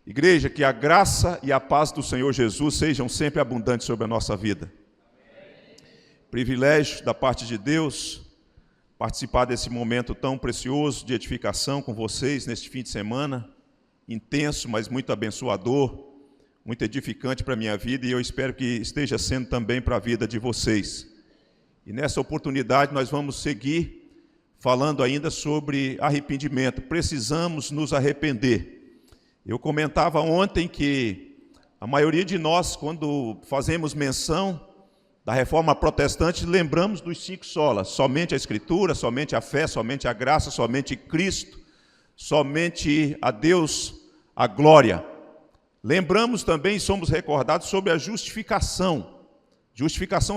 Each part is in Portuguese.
Igreja, que a graça e a paz do Senhor Jesus sejam sempre abundantes sobre a nossa vida. Privilégio da parte de Deus participar desse momento tão precioso de edificação com vocês neste fim de semana, intenso, mas muito abençoador, muito edificante para a minha vida, e eu espero que esteja sendo também para a vida de vocês. E nessa oportunidade nós vamos seguir falando ainda sobre arrependimento. Precisamos nos arrepender. Eu comentava ontem que a maioria de nós, quando fazemos menção da reforma protestante, lembramos dos 5 solas: somente a Escritura, somente a fé, somente a graça, somente Cristo, somente a Deus a glória. Lembramos também, somos recordados sobre a justificação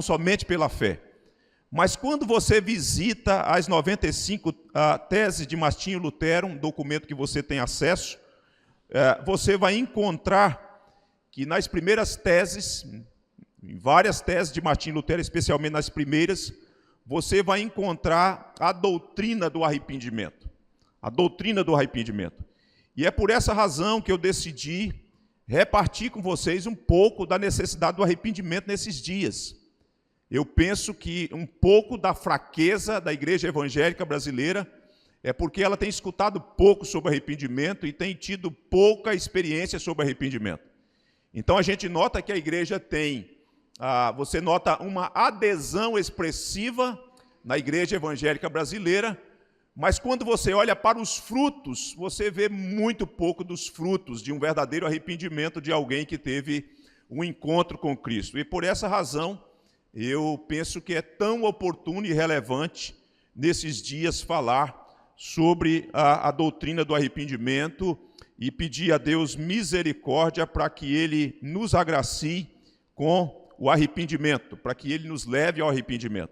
somente pela fé. Mas quando você visita as 95 teses de Martinho Lutero, um documento que você tem acesso, você vai encontrar que nas primeiras teses, em várias teses de Martinho Lutero, especialmente nas primeiras, você vai encontrar a doutrina do arrependimento. A doutrina do arrependimento. E é por essa razão que eu decidi repartir com vocês um pouco da necessidade do arrependimento nesses dias. Eu penso que um pouco da fraqueza da igreja evangélica brasileira é porque ela tem escutado pouco sobre arrependimento e tem tido pouca experiência sobre arrependimento. Então a gente nota que a igreja tem, você nota uma adesão expressiva na igreja evangélica brasileira, mas quando você olha para os frutos, você vê muito pouco dos frutos de um verdadeiro arrependimento de alguém que teve um encontro com Cristo. E por essa razão, eu penso que é tão oportuno e relevante nesses dias falar sobre a doutrina do arrependimento e pedir a Deus misericórdia para que Ele nos agracie com o arrependimento, para que Ele nos leve ao arrependimento.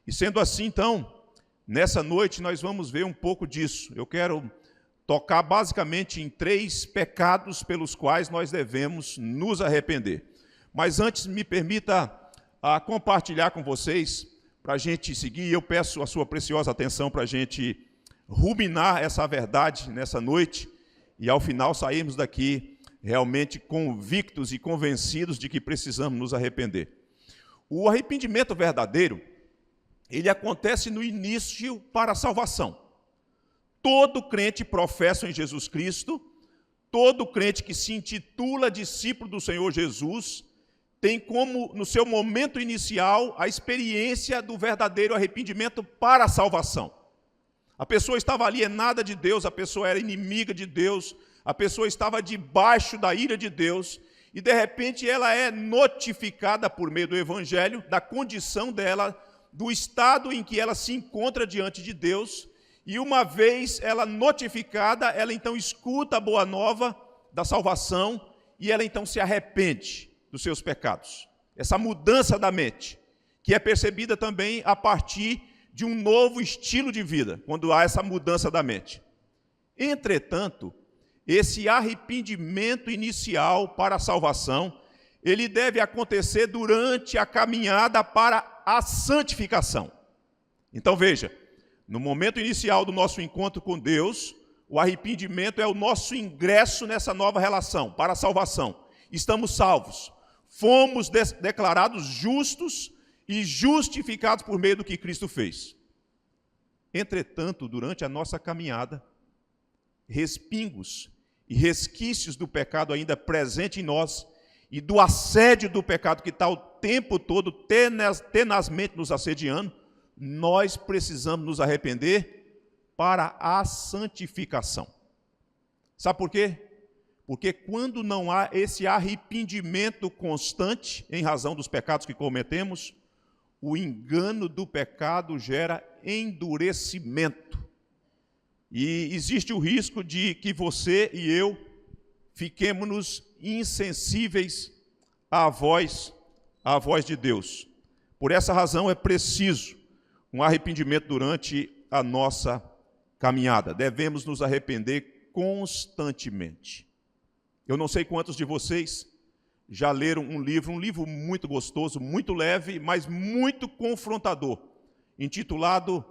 E sendo assim, então, nessa noite nós vamos ver um pouco disso. Eu quero tocar basicamente em 3 pecados pelos quais nós devemos nos arrepender. Mas antes, me permita compartilhar com vocês, para a gente seguir. Eu peço a sua preciosa atenção para a gente ruminar essa verdade nessa noite e ao final sairmos daqui realmente convictos e convencidos de que precisamos nos arrepender. O arrependimento verdadeiro, ele acontece no início para a salvação. Todo crente professa em Jesus Cristo, todo crente que se intitula discípulo do Senhor Jesus, tem como, no seu momento inicial, a experiência do verdadeiro arrependimento para a salvação. A pessoa estava alienada de Deus, a pessoa era inimiga de Deus, a pessoa estava debaixo da ira de Deus, e de repente ela é notificada por meio do Evangelho da condição dela, do estado em que ela se encontra diante de Deus, e uma vez ela notificada, ela então escuta a boa nova da salvação, e ela então se arrepende dos seus pecados. Essa mudança da mente, que é percebida também a partir de um novo estilo de vida, quando há essa mudança da mente. Entretanto, esse arrependimento inicial para a salvação, ele deve acontecer durante a caminhada para a santificação. Então veja, no momento inicial do nosso encontro com Deus, o arrependimento é o nosso ingresso nessa nova relação, para a salvação. Estamos salvos, fomos declarados justos e justificados por meio do que Cristo fez. Entretanto, durante a nossa caminhada, respingos e resquícios do pecado ainda presente em nós e do assédio do pecado que está o tempo todo tenazmente nos assediando, nós precisamos nos arrepender para a santificação. Sabe por quê? Porque quando não há esse arrependimento constante em razão dos pecados que cometemos, o engano do pecado gera endurecimento. E existe o risco de que você e eu fiquemos insensíveis à voz de Deus. Por essa razão é preciso um arrependimento durante a nossa caminhada. Devemos nos arrepender constantemente. Eu não sei quantos de vocês já leram um livro muito gostoso, muito leve, mas muito confrontador, intitulado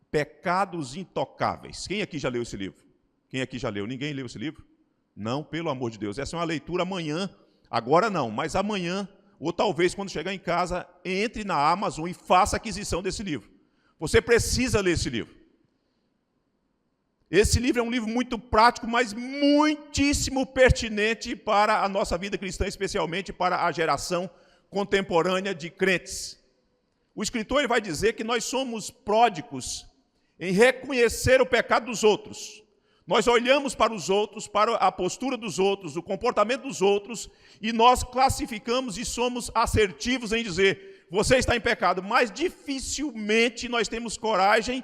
Pecados Intocáveis. Quem aqui já leu esse livro? Quem aqui já leu? Ninguém leu esse livro? Não, pelo amor de Deus. Essa é uma leitura amanhã, agora não, mas amanhã, ou talvez quando chegar em casa, entre na Amazon e faça aquisição desse livro. Você precisa ler esse livro. Esse livro é um livro muito prático, mas muitíssimo pertinente para a nossa vida cristã, especialmente para a geração contemporânea de crentes. O escritor ele vai dizer que nós somos pródigos em reconhecer o pecado dos outros. Nós olhamos para os outros, para a postura dos outros, o comportamento dos outros, e nós classificamos e somos assertivos em dizer, você está em pecado, mas dificilmente nós temos coragem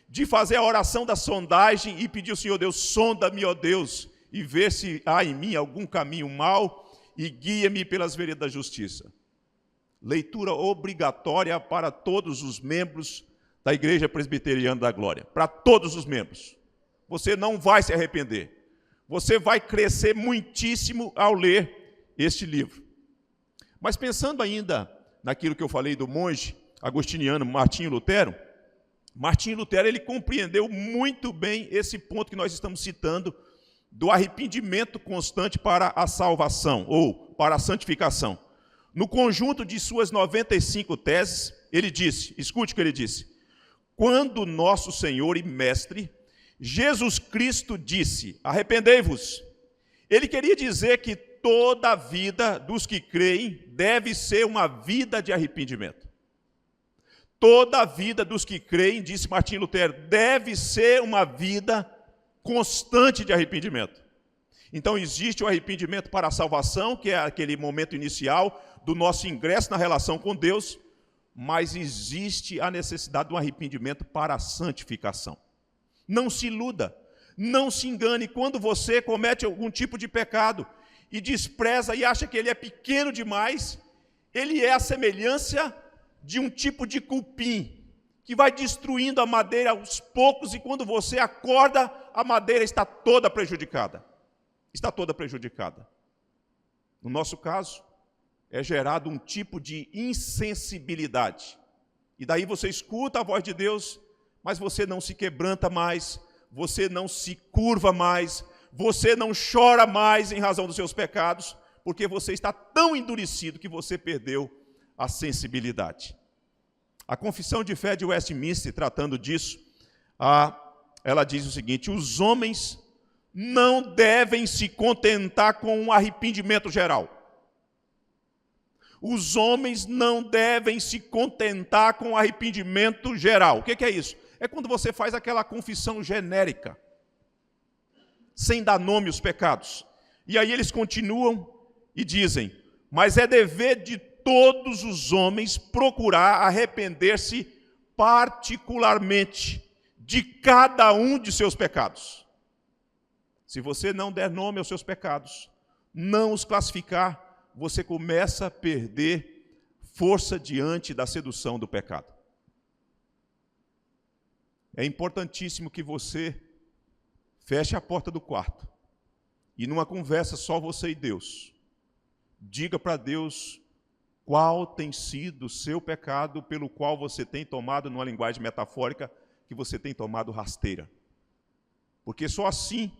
de fazer a oração da sondagem e pedir ao Senhor Deus, sonda-me, ó Deus, e vê se há em mim algum caminho mau e guia-me pelas veredas da justiça. Leitura obrigatória para todos os membros da Igreja Presbiteriana da Glória, para todos os membros. Você não vai se arrepender. Você vai crescer muitíssimo ao ler este livro. Mas pensando ainda naquilo que eu falei do monge agostiniano Martinho Lutero, Martinho Lutero ele compreendeu muito bem esse ponto que nós estamos citando do arrependimento constante para a salvação, ou para a santificação. No conjunto de suas 95 teses, ele disse, escute o que ele disse, quando nosso Senhor e Mestre, Jesus Cristo disse, arrependei-vos. Ele queria dizer que toda a vida dos que creem deve ser uma vida de arrependimento. Toda a vida dos que creem, disse Martinho Lutero, deve ser uma vida constante de arrependimento. Então existe o arrependimento para a salvação, que é aquele momento inicial do nosso ingresso na relação com Deus, mas existe a necessidade de um arrependimento para a santificação. Não se iluda, não se engane, quando você comete algum tipo de pecado e despreza e acha que ele é pequeno demais, ele é a semelhança de um tipo de cupim, que vai destruindo a madeira aos poucos, e quando você acorda, a madeira está toda prejudicada. Está toda prejudicada. No nosso caso, é gerado um tipo de insensibilidade. E daí você escuta a voz de Deus, mas você não se quebranta mais, você não se curva mais, você não chora mais em razão dos seus pecados, porque você está tão endurecido que você perdeu a sensibilidade. A Confissão de Fé de Westminster, tratando disso, ela diz o seguinte, os homens não devem se contentar com um arrependimento geral. Os homens não devem se contentar com arrependimento geral. O que é isso? É quando você faz aquela confissão genérica, sem dar nome aos pecados. E aí eles continuam e dizem, mas é dever de todos os homens procurar arrepender-se particularmente de cada um de seus pecados. Se você não der nome aos seus pecados, não os classificar, você começa a perder força diante da sedução do pecado. É importantíssimo que você feche a porta do quarto e numa conversa só você e Deus, diga para Deus qual tem sido o seu pecado pelo qual você tem tomado, numa linguagem metafórica, que você tem tomado rasteira. Porque só assim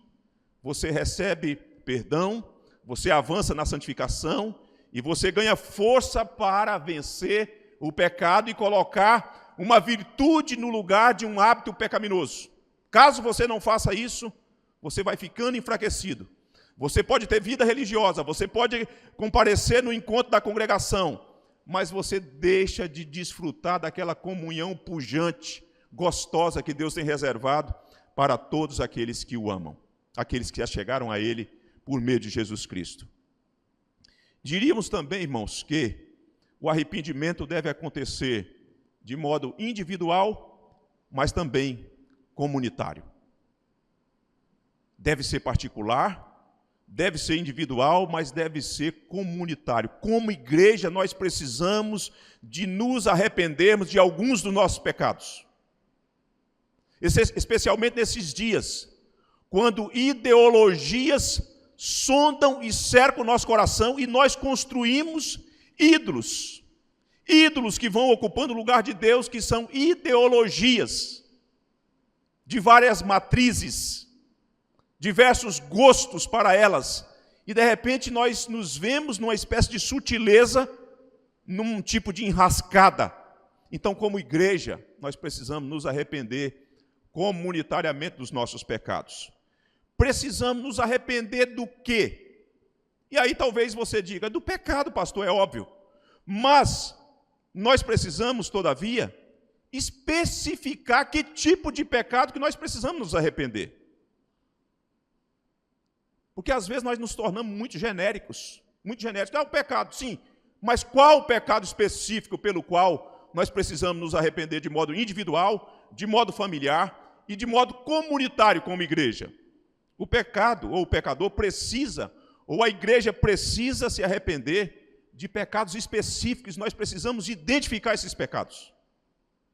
você recebe perdão, você avança na santificação e você ganha força para vencer o pecado e colocar uma virtude no lugar de um hábito pecaminoso. Caso você não faça isso, você vai ficando enfraquecido. Você pode ter vida religiosa, você pode comparecer no encontro da congregação, mas você deixa de desfrutar daquela comunhão pujante, gostosa que Deus tem reservado para todos aqueles que o amam, aqueles que chegaram a Ele por meio de Jesus Cristo. Diríamos também, irmãos, que o arrependimento deve acontecer de modo individual, mas também comunitário. Deve ser particular, deve ser individual, mas deve ser comunitário. Como igreja, nós precisamos de nos arrependermos de alguns dos nossos pecados. Especialmente nesses dias, quando ideologias sondam e cercam o nosso coração e nós construímos ídolos. Ídolos que vão ocupando o lugar de Deus, que são ideologias de várias matrizes. diversos gostos para elas, e de repente nós nos vemos numa espécie de sutileza, num tipo de enrascada. Então, como igreja, nós precisamos nos arrepender comunitariamente dos nossos pecados. Precisamos nos arrepender do quê? E aí talvez você diga, do pecado, pastor, é óbvio. Mas nós precisamos, todavia, especificar que tipo de pecado que nós precisamos nos arrepender. Porque às vezes nós nos tornamos muito genéricos. Muito genéricos. É o pecado, sim. Mas qual o pecado específico pelo qual nós precisamos nos arrepender de modo individual, de modo familiar e de modo comunitário como igreja? O pecado ou o pecador precisa, ou a igreja precisa se arrepender de pecados específicos. Nós precisamos identificar esses pecados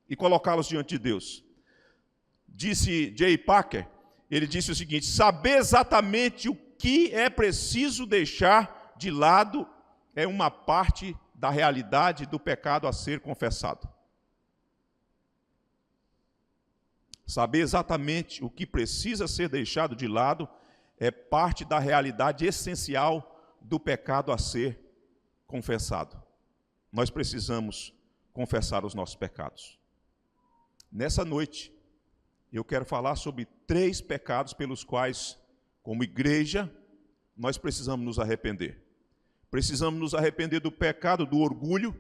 e colocá-los diante de Deus. Disse J. Packer, ele disse o seguinte: saber exatamente o que é preciso deixar de lado é uma parte da realidade do pecado a ser confessado. Saber exatamente o que precisa ser deixado de lado é parte da realidade essencial do pecado a ser confessado. Nós precisamos confessar os nossos pecados. Nessa noite, eu quero falar sobre 3 pecados pelos quais, como igreja, nós precisamos nos arrepender. Precisamos nos arrepender do pecado do orgulho,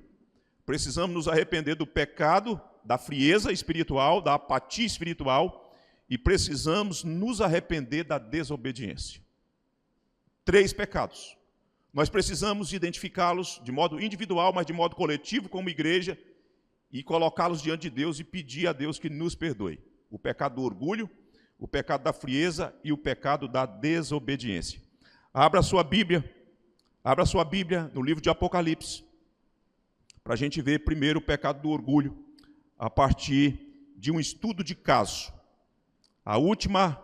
precisamos nos arrepender do pecado da frieza espiritual, da apatia espiritual, e precisamos nos arrepender da desobediência. 3 pecados. Nós precisamos identificá-los de modo individual, mas de modo coletivo como igreja, e colocá-los diante de Deus e pedir a Deus que nos perdoe. O pecado do orgulho, o pecado da frieza e o pecado da desobediência. Abra sua Bíblia no livro de Apocalipse, para a gente ver primeiro o pecado do orgulho, a partir de um estudo de caso. A última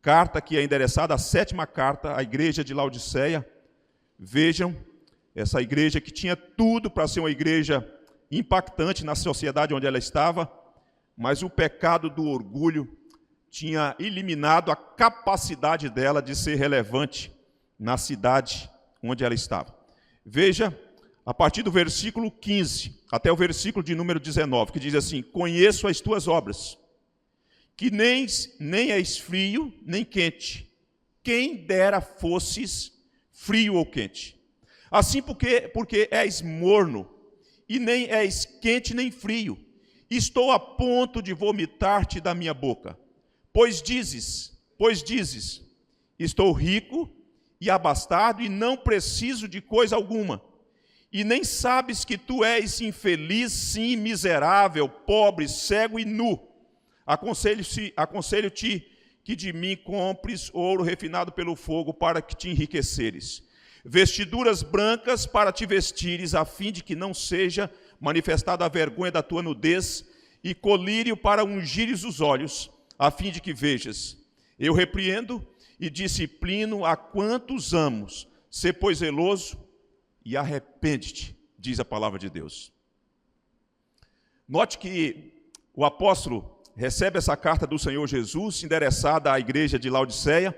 carta que é endereçada, a 7ª carta à igreja de Laodiceia. Vejam, essa igreja que tinha tudo para ser uma igreja impactante na sociedade onde ela estava, mas o pecado do orgulho tinha eliminado a capacidade dela de ser relevante na cidade onde ela estava. Veja, a partir do versículo 15 até o versículo de número 19, que diz assim: conheço as tuas obras, que nem és frio nem quente. Quem dera fosses frio ou quente. Assim porque és morno, e nem és quente nem frio. Estou a ponto de vomitar-te da minha boca. Pois dizes, estou rico e abastado e não preciso de coisa alguma. E nem sabes que tu és infeliz, sim, miserável, pobre, cego e nu. Aconselho-te que de mim compres ouro refinado pelo fogo para que te enriqueceres. Vestiduras brancas para te vestires, a fim de que não seja manifestada a vergonha da tua nudez, e colírio para ungires os olhos, a fim de que vejas. Eu repreendo e disciplino a quantos amos. Sê, pois, zeloso e arrepende-te, diz a palavra de Deus. Note que o apóstolo recebe essa carta do Senhor Jesus, endereçada à igreja de Laodiceia,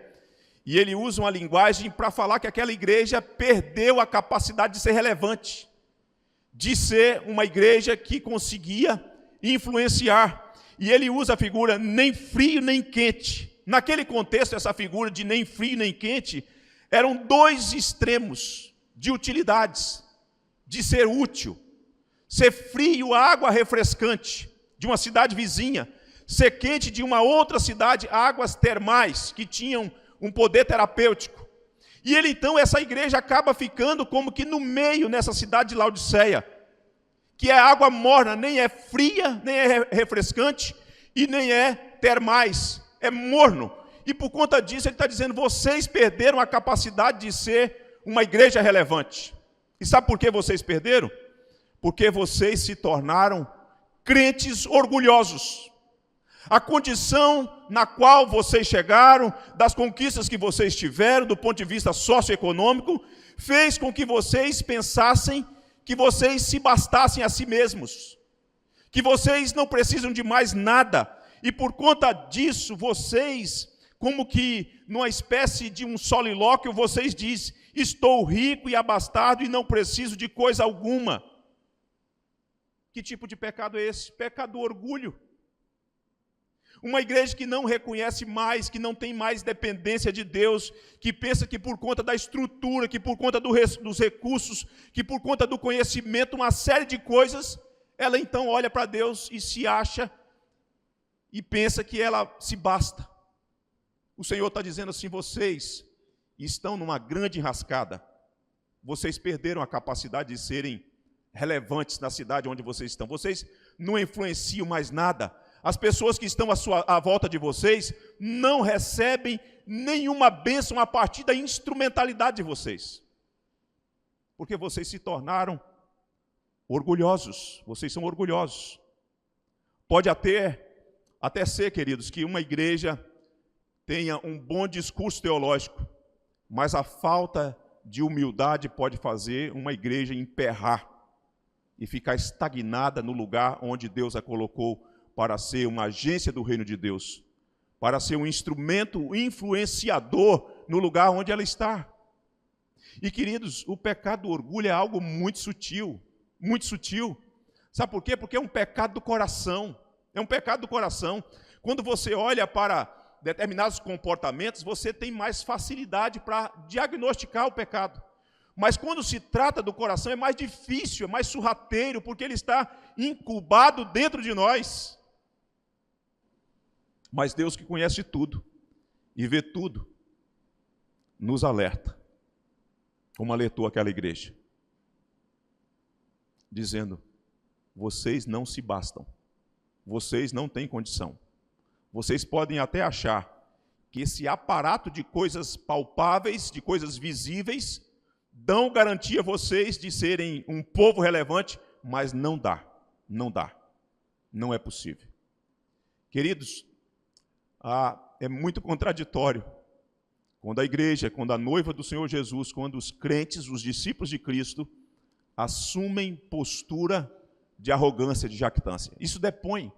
e ele usa uma linguagem para falar que aquela igreja perdeu a capacidade de ser relevante, de ser uma igreja que conseguia influenciar. E ele usa a figura nem frio nem quente. Naquele contexto, essa figura de nem frio nem quente eram 2 extremos de utilidades, de ser útil. Ser frio, água refrescante de uma cidade vizinha. Ser quente de uma outra cidade, águas termais, que tinham um poder terapêutico. E ele, então, essa igreja acaba ficando como que no meio nessa cidade de Laodiceia, que é água morna, nem é fria, nem é refrescante, e nem é termais, é morno. E por conta disso ele está dizendo: vocês perderam a capacidade de ser uma igreja relevante. E sabe por que vocês perderam? Porque vocês se tornaram crentes orgulhosos. A condição na qual vocês chegaram, das conquistas que vocês tiveram, do ponto de vista socioeconômico, fez com que vocês pensassem que vocês se bastassem a si mesmos, que vocês não precisam de mais nada, e por conta disso, vocês como que numa espécie de um solilóquio vocês dizem: estou rico e abastado e não preciso de coisa alguma. Que tipo de pecado é esse? Pecado do orgulho. Uma igreja que não reconhece mais, que não tem mais dependência de Deus, que pensa que por conta da estrutura, que por conta dos recursos, que por conta do conhecimento, uma série de coisas, ela então olha para Deus e se acha e pensa que ela se basta. O Senhor está dizendo assim: vocês estão numa grande enrascada, vocês perderam a capacidade de serem relevantes na cidade onde vocês estão, vocês não influenciam mais nada. As pessoas que estão à volta de vocês não recebem nenhuma bênção a partir da instrumentalidade de vocês. Porque vocês se tornaram orgulhosos. Vocês são orgulhosos. Pode até ser, queridos, que uma igreja tenha um bom discurso teológico, mas a falta de humildade pode fazer uma igreja emperrar e ficar estagnada no lugar onde Deus a colocou para ser uma agência do reino de Deus, para ser um instrumento influenciador no lugar onde ela está. E, queridos, o pecado do orgulho é algo muito sutil, muito sutil. Sabe por quê? Porque é um pecado do coração, é um pecado do coração. Quando você olha para determinados comportamentos, você tem mais facilidade para diagnosticar o pecado. Mas quando se trata do coração é mais difícil, é mais sorrateiro, porque ele está incubado dentro de nós. Mas Deus, que conhece tudo e vê tudo, nos alerta, como alertou aquela igreja, dizendo: vocês não se bastam, vocês não têm condição. Vocês podem até achar que esse aparato de coisas palpáveis, de coisas visíveis, dão garantia a vocês de serem um povo relevante, mas não dá, não é possível. Queridos, é muito contraditório quando a igreja, quando a noiva do Senhor Jesus, quando os crentes, os discípulos de Cristo, assumem postura de arrogância, de jactância. Isso depõe.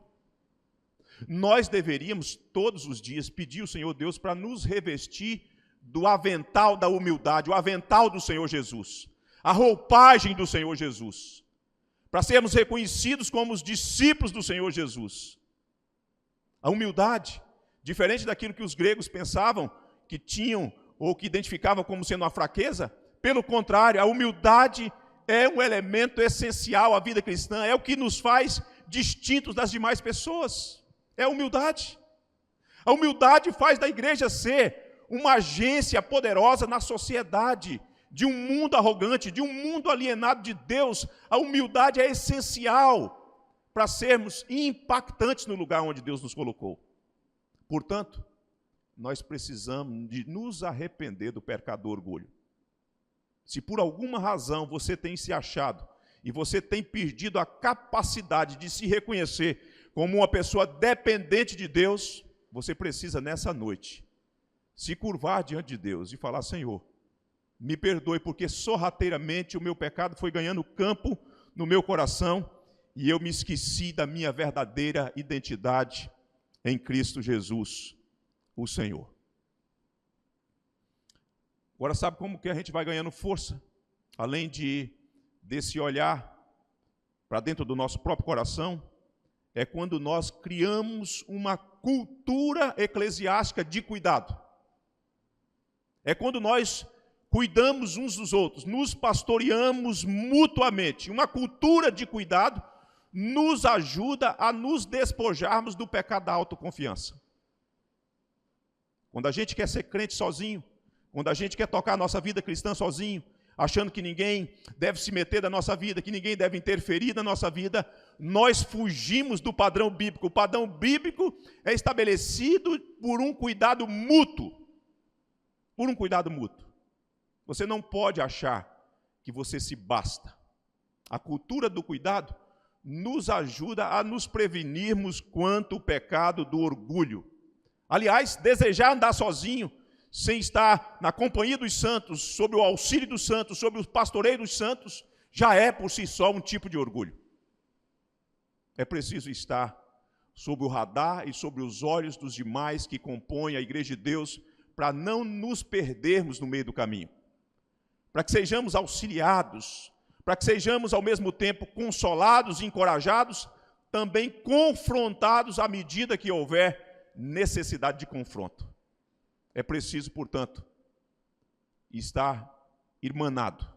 Nós deveríamos todos os dias pedir ao Senhor Deus para nos revestir do avental da humildade, o avental do Senhor Jesus, a roupagem do Senhor Jesus, para sermos reconhecidos como os discípulos do Senhor Jesus. A humildade, diferente daquilo que os gregos pensavam que tinham ou que identificavam como sendo uma fraqueza, pelo contrário, a humildade é um elemento essencial à vida cristã, é o que nos faz distintos das demais pessoas, é a humildade. A humildade faz da igreja ser uma agência poderosa na sociedade, de um mundo arrogante, de um mundo alienado de Deus. A humildade é essencial para sermos impactantes no lugar onde Deus nos colocou. Portanto, nós precisamos de nos arrepender do pecado do orgulho. Se por alguma razão você tem se achado e você tem perdido a capacidade de se reconhecer como uma pessoa dependente de Deus, você precisa nessa noite se curvar diante de Deus e falar: Senhor, me perdoe porque sorrateiramente o meu pecado foi ganhando campo no meu coração e eu me esqueci da minha verdadeira identidade em Cristo Jesus, o Senhor. Agora, sabe como que a gente vai ganhando força? Além desse olhar para dentro do nosso próprio coração, é quando nós criamos uma cultura eclesiástica de cuidado. É quando nós cuidamos uns dos outros, nos pastoreamos mutuamente. Uma cultura de cuidado nos ajuda a nos despojarmos do pecado da autoconfiança. Quando a gente quer ser crente sozinho, quando a gente quer tocar a nossa vida cristã sozinho, achando que ninguém deve se meter na nossa vida, que ninguém deve interferir na nossa vida, nós fugimos do padrão bíblico. O padrão bíblico é estabelecido por um cuidado mútuo. Por um cuidado mútuo. Você não pode achar que você se basta. A cultura do cuidado nos ajuda a nos prevenirmos quanto ao pecado do orgulho. Aliás, desejar andar sozinho, sem estar na companhia dos santos, sob o auxílio dos santos, sob o pastoreio dos santos, já é por si só um tipo de orgulho. É preciso estar sob o radar e sobre os olhos dos demais que compõem a Igreja de Deus, para não nos perdermos no meio do caminho, para que sejamos auxiliados, para que sejamos ao mesmo tempo consolados e encorajados, também confrontados à medida que houver necessidade de confronto. É preciso, portanto, estar irmanado,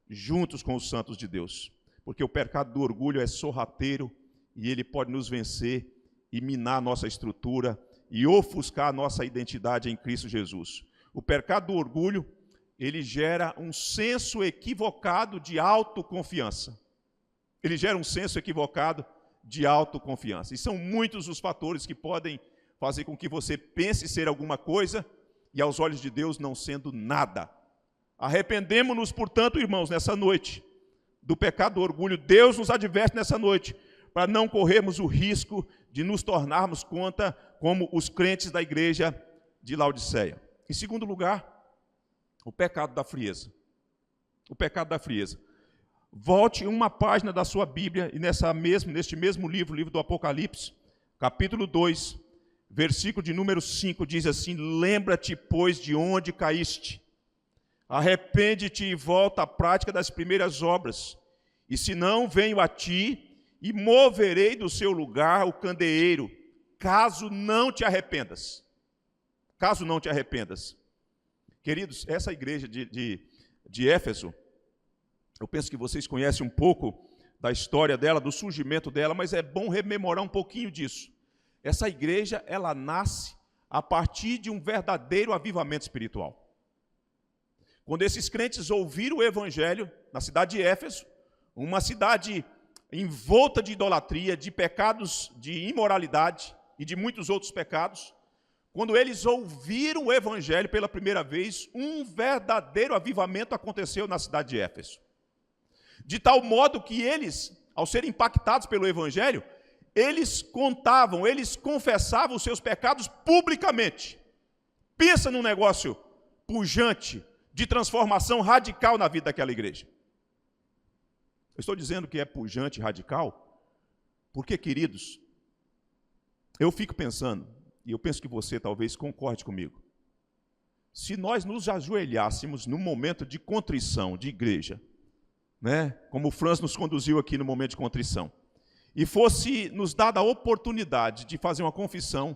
juntos com os santos de Deus, porque o pecado do orgulho é sorrateiro e ele pode nos vencer e minar nossa estrutura e ofuscar a nossa identidade em Cristo Jesus. O pecado do orgulho, ele gera um senso equivocado de autoconfiança. Ele gera um senso equivocado de autoconfiança. E são muitos os fatores que podem fazer com que você pense ser alguma coisa e aos olhos de Deus não sendo nada. Arrependemo-nos, portanto, irmãos, nessa noite, do pecado do orgulho. Deus nos adverte nessa noite, para não corrermos o risco de nos tornarmos como os crentes da igreja de Laodiceia. Em segundo lugar, o pecado da frieza. O pecado da frieza. Volte uma página da sua Bíblia e neste mesmo livro, o livro do Apocalipse, capítulo 2, versículo de número 5, diz assim: lembra-te, pois, de onde caíste. Arrepende-te e volta à prática das primeiras obras. E se não, venho a ti e moverei do seu lugar o candeeiro, caso não te arrependas. Caso não te arrependas. Queridos, essa igreja de Éfeso, eu penso que vocês conhecem um pouco da história dela, do surgimento dela, mas é bom rememorar um pouquinho disso. Essa igreja, ela nasce a partir de um verdadeiro avivamento espiritual. Quando esses crentes ouviram o evangelho na cidade de Éfeso, uma cidade envolta de idolatria, de pecados de imoralidade e de muitos outros pecados, quando eles ouviram o evangelho pela primeira vez, um verdadeiro avivamento aconteceu na cidade de Éfeso. De tal modo que eles, ao serem impactados pelo evangelho, eles contavam, eles confessavam os seus pecados publicamente. Pensa num negócio pujante, de transformação radical na vida daquela igreja. Eu estou dizendo que é pujante e radical, porque, queridos, eu fico pensando, e eu penso que você talvez concorde comigo, se nós nos ajoelhássemos num momento de contrição de igreja, né, como o Franz nos conduziu aqui no momento de contrição, e fosse nos dada a oportunidade de fazer uma confissão,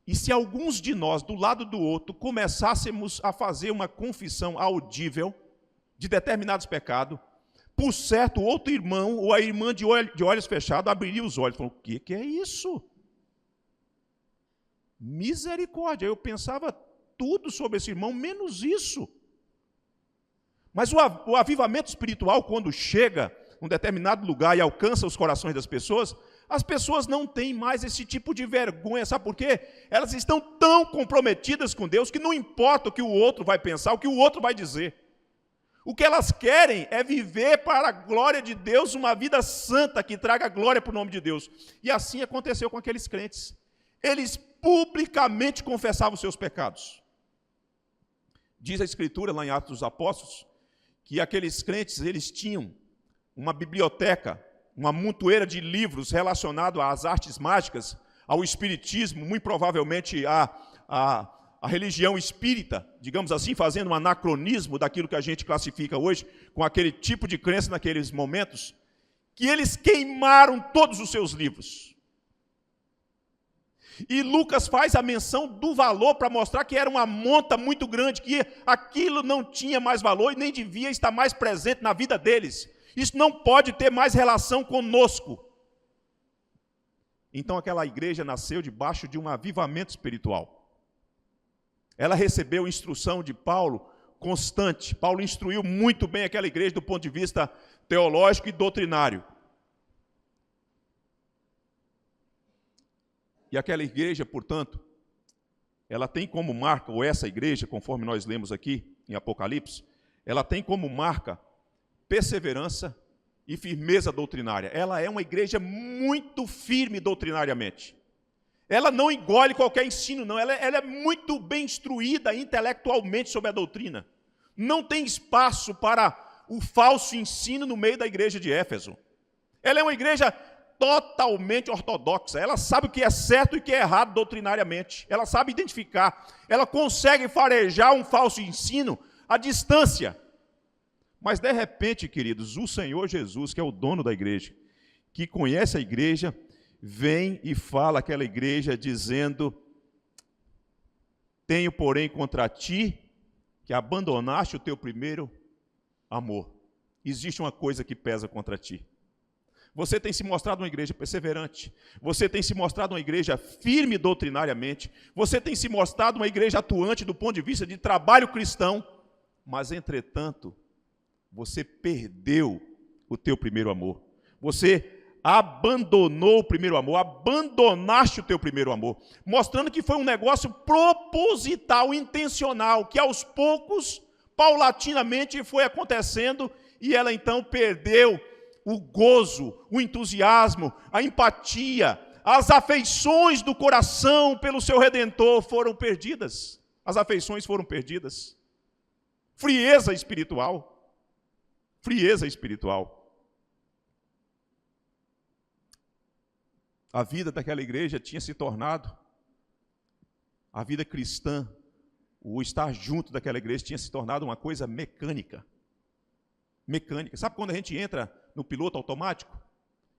e se alguns de nós, do lado do outro, começássemos a fazer uma confissão audível de determinados pecados, por certo, o outro irmão ou a irmã de olhos fechados abriria os olhos e falou: o que é isso? Misericórdia, eu pensava tudo sobre esse irmão, menos isso. Mas o avivamento espiritual, quando chega em um determinado lugar e alcança os corações das pessoas, as pessoas não têm mais esse tipo de vergonha, sabe por quê? Elas estão tão comprometidas com Deus que não importa o que o outro vai pensar, o que o outro vai dizer. O que elas querem é viver para a glória de Deus, uma vida santa que traga glória para o nome de Deus. E assim aconteceu com aqueles crentes. Eles publicamente confessavam os seus pecados. Diz a Escritura, lá em Atos dos Apóstolos, que aqueles crentes, eles tinham uma biblioteca, uma montoeira de livros relacionados às artes mágicas, ao espiritismo, muito provavelmente a religião espírita, digamos assim, fazendo um anacronismo daquilo que a gente classifica hoje, com aquele tipo de crença naqueles momentos, que eles queimaram todos os seus livros. E Lucas faz a menção do valor para mostrar que era uma monta muito grande, que aquilo não tinha mais valor e nem devia estar mais presente na vida deles. Isso não pode ter mais relação conosco. Então aquela igreja nasceu debaixo de um avivamento espiritual. Ela recebeu instrução de Paulo constante. Paulo instruiu muito bem aquela igreja do ponto de vista teológico e doutrinário. E aquela igreja, portanto, ela tem como marca, ou essa igreja, conforme nós lemos aqui em Apocalipse, ela tem como marca perseverança e firmeza doutrinária. Ela é uma igreja muito firme doutrinariamente. Ela não engole qualquer ensino, não. Ela é muito bem instruída intelectualmente sobre a doutrina. Não tem espaço para o falso ensino no meio da igreja de Éfeso. Ela é uma igreja totalmente ortodoxa. Ela sabe o que é certo e o que é errado doutrinariamente. Ela sabe identificar. Ela consegue farejar um falso ensino à distância. Mas, de repente, queridos, o Senhor Jesus, que é o dono da igreja, que conhece a igreja, vem e fala àquela igreja dizendo: tenho, porém, contra ti que abandonaste o teu primeiro amor. Existe uma coisa que pesa contra ti. Você tem se mostrado uma igreja perseverante. Você tem se mostrado uma igreja firme doutrinariamente. Você tem se mostrado uma igreja atuante do ponto de vista de trabalho cristão. Mas, entretanto, você perdeu o teu primeiro amor. Você abandonou o primeiro amor, abandonaste o teu primeiro amor, mostrando que foi um negócio proposital, intencional, que aos poucos, paulatinamente foi acontecendo, e ela então perdeu o gozo, o entusiasmo, a empatia, as afeições do coração pelo seu Redentor foram perdidas. As afeições foram perdidas. Frieza espiritual. Frieza espiritual. A vida daquela igreja tinha se tornado, a vida cristã, o estar junto daquela igreja tinha se tornado uma coisa mecânica. Mecânica. Sabe quando a gente entra no piloto automático?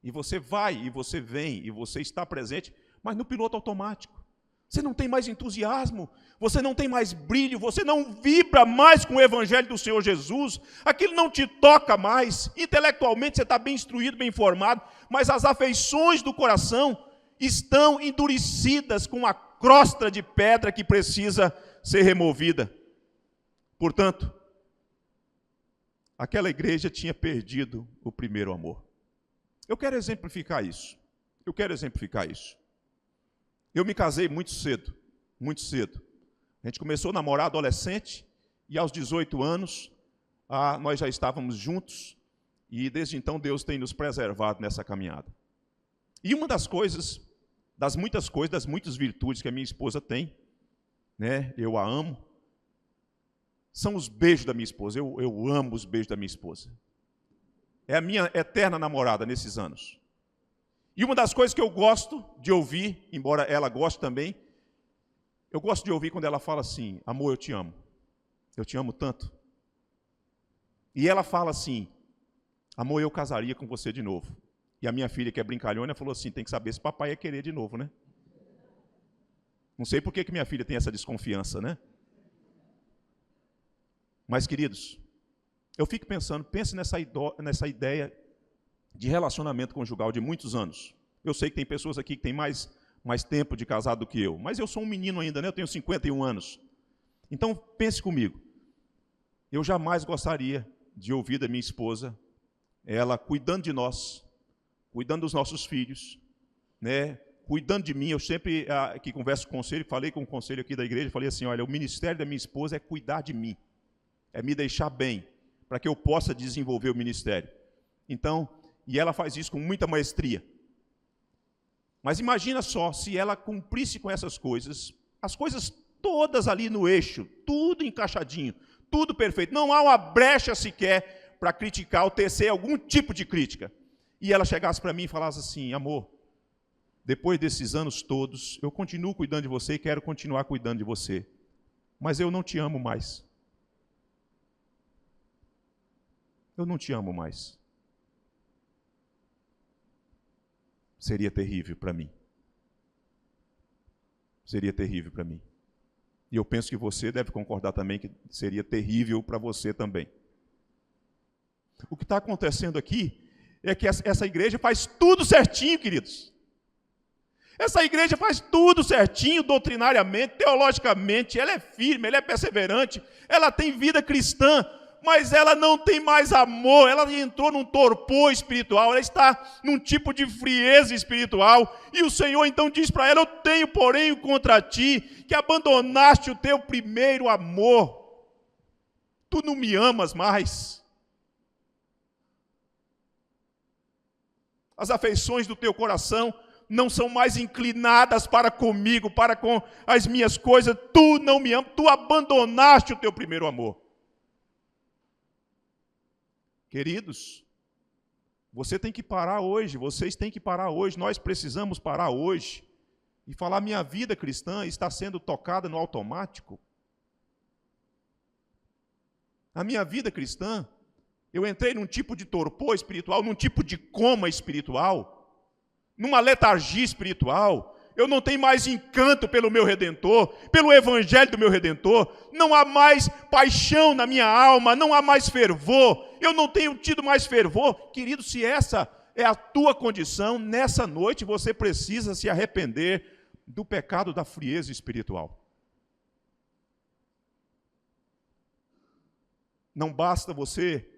E você vai, e você vem, e você está presente, mas no piloto automático. Você não tem mais entusiasmo, você não tem mais brilho, você não vibra mais com o evangelho do Senhor Jesus, aquilo não te toca mais, intelectualmente você está bem instruído, bem informado, mas as afeições do coração estão endurecidas com uma crosta de pedra que precisa ser removida. Portanto, aquela igreja tinha perdido o primeiro amor. Eu quero exemplificar isso. Eu me casei muito cedo, muito cedo. A gente começou a namorar adolescente e aos 18 anos nós já estávamos juntos e desde então Deus tem nos preservado nessa caminhada. E uma das coisas, das muitas virtudes que a minha esposa tem, né, eu a amo, são os beijos da minha esposa. Eu amo os beijos da minha esposa. É a minha eterna namorada nesses anos. E uma das coisas que eu gosto de ouvir, embora ela goste também, eu gosto de ouvir quando ela fala assim: amor, eu te amo tanto. E ela fala assim: amor, eu casaria com você de novo. E a minha filha, que é brincalhona, falou assim: tem que saber se papai ia querer de novo, né? Não sei por que minha filha tem essa desconfiança, né? Mas, queridos, eu fico pensando, pense nessa ideia de relacionamento conjugal de muitos anos. Eu sei que tem pessoas aqui que têm mais tempo de casado do que eu, mas eu sou um menino ainda, né? Eu tenho 51 anos. Então, pense comigo. Eu jamais gostaria de ouvir da minha esposa, ela cuidando de nós, cuidando dos nossos filhos, né? Cuidando de mim. Eu sempre, que converso com o conselho, falei com o conselho aqui da igreja, falei assim: olha, o ministério da minha esposa é cuidar de mim, é me deixar bem, para que eu possa desenvolver o ministério. Então, e ela faz isso com muita maestria. Mas imagina só, se ela cumprisse com essas coisas, as coisas todas ali no eixo, tudo encaixadinho, tudo perfeito, não há uma brecha sequer para criticar ou tecer algum tipo de crítica. E ela chegasse para mim e falasse assim: amor, depois desses anos todos, eu continuo cuidando de você e quero continuar cuidando de você, mas eu não te amo mais. Eu não te amo mais. Seria terrível para mim. Seria terrível para mim. E eu penso que você deve concordar também que seria terrível para você também. O que está acontecendo aqui é que essa igreja faz tudo certinho, queridos. Essa igreja faz tudo certinho, doutrinariamente, teologicamente, ela é firme, ela é perseverante, ela tem vida cristã, mas ela não tem mais amor, ela entrou num torpor espiritual, ela está num tipo de frieza espiritual, e o Senhor então diz para ela: eu tenho, porém, contra ti, que abandonaste o teu primeiro amor, tu não me amas mais, as afeições do teu coração não são mais inclinadas para comigo, para com as minhas coisas, tu não me amas, tu abandonaste o teu primeiro amor. Queridos, Você tem que parar hoje, vocês têm que parar hoje, nós precisamos parar hoje e falar: minha vida cristã está sendo tocada no automático. A minha vida cristã, eu entrei num tipo de torpor espiritual, num tipo de coma espiritual, numa letargia espiritual. Eu não tenho mais encanto pelo meu Redentor, pelo Evangelho do meu Redentor. Não há mais paixão na minha alma, não há mais fervor. Eu não tenho tido mais fervor. Querido, se essa é a tua condição, nessa noite você precisa se arrepender do pecado da frieza espiritual. Não basta você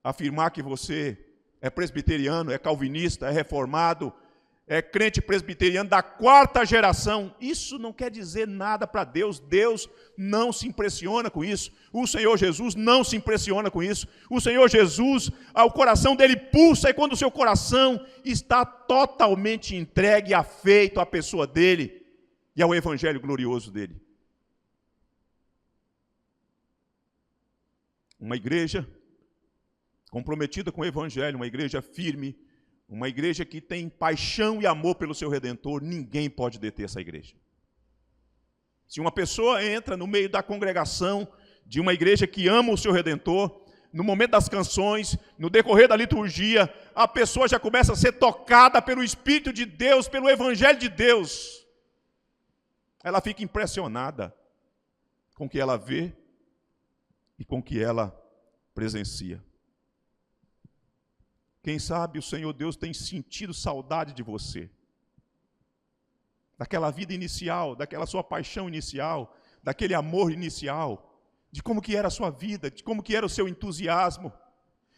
afirmar que você é presbiteriano, é calvinista, é reformado, é crente presbiteriano da 4ª geração. Isso não quer dizer nada para Deus. Deus não se impressiona com isso. O Senhor Jesus não se impressiona com isso. O Senhor Jesus, o coração dele pulsa, e quando o seu coração está totalmente entregue, afeito à pessoa dele e ao evangelho glorioso dele. Uma igreja comprometida com o evangelho, uma igreja firme, uma igreja que tem paixão e amor pelo seu Redentor, ninguém pode deter essa igreja. Se uma pessoa entra no meio da congregação de uma igreja que ama o seu Redentor, no momento das canções, no decorrer da liturgia, a pessoa já começa a ser tocada pelo Espírito de Deus, pelo Evangelho de Deus. Ela fica impressionada com o que ela vê e com o que ela presencia. Quem sabe o Senhor Deus tem sentido saudade de você, daquela vida inicial, daquela sua paixão inicial, daquele amor inicial, de como que era a sua vida, de como que era o seu entusiasmo,